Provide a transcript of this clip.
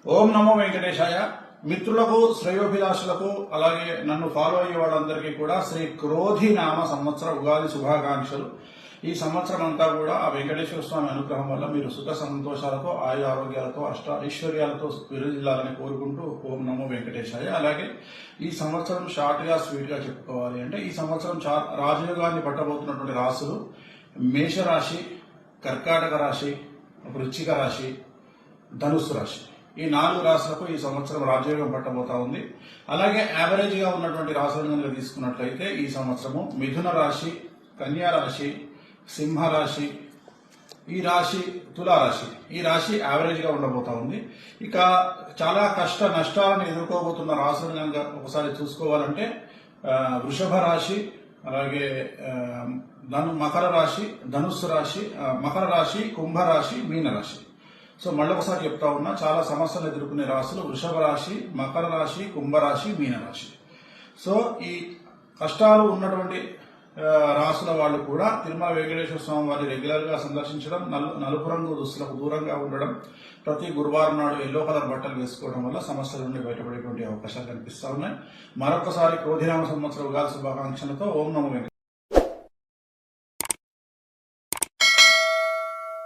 ఓం నమో వెంకటేశాయ. మిత్రులకు, శ్రేయోభిలాషులకు, అలాగే నన్ను ఫాలో అయ్యే వాళ్ళందరికీ కూడా శ్రీ క్రోధి నామ సంవత్సర ఉగాది శుభాకాంక్షలు. ఈ సంవత్సరం అంతా కూడా ఆ వెంకటేశ్వర స్వామి అనుగ్రహం వల్ల మీరు సుఖ సంతోషాలతో, ఆయు ఆరోగ్యాలతో, అష్ట ఐశ్వర్యాలతో విరజిల్లాలని కోరుకుంటూ ఓం నమో వెంకటేశాయ. అలాగే ఈ సంవత్సరం షార్ట్ గా స్వీట్ గా చెప్పుకోవాలి అంటే ఈ సంవత్సరం రాజయోగాన్ని పట్టబోతున్నటువంటి రాశులు మేషరాశి, కర్కాటక రాశి, వృశ్చిక రాశి, ధనుస్సు రాశి. ఈ 4 రాశులకు ఈ సంవత్సరం రాజయోగం పట్టబోతా ఉంది. అలాగే యావరేజ్ గా ఉన్నటువంటి రాశులను కనుక తీసుకున్నట్లయితే ఈ సంవత్సరము మిథున రాశి, కన్యా రాశి, సింహ రాశి, ఈ రాశి తులారాశి. ఈ రాశి యావరేజ్ గా ఉండబోతా ఉంది. ఇక చాలా కష్ట నష్టాలను ఎదుర్కోబోతున్న రాశులను కనుక ఒకసారి చూసుకోవాలంటే వృషభ రాశి, అలాగే మకర రాశి, ధనుస్సు రాశి, మకర రాశి, కుంభరాశి, మీనరాశి. సో మళ్ళొకసారి చెప్తా ఉన్నా, చాలా సమస్యలు ఎదుర్కొనే రాశులు వృషభ రాశి, మకర రాశి, కుంభరాశి, మీనరాశి. సో ఈ కష్టాలు ఉన్నటువంటి రాశుల వాళ్ళు కూడా తిరుమల వెంకటేశ్వర స్వామి వారిని రెగ్యులర్ గా సందర్శించడం, నలుపు రంగు దుస్తులకు దూరంగా ఉండడం, ప్రతి గురువారం నాడు ఎల్లో కలర్ బట్టలు వేసుకోవడం వల్ల సమస్యల నుండి బయటపడేటువంటి అవకాశాలు కనిపిస్తా ఉన్నాయి. మరొకసారి క్రోధినామ సంవత్సర ఉగాది శుభాకాంక్షలతో ఓం నమో వెంకటేశ్వర.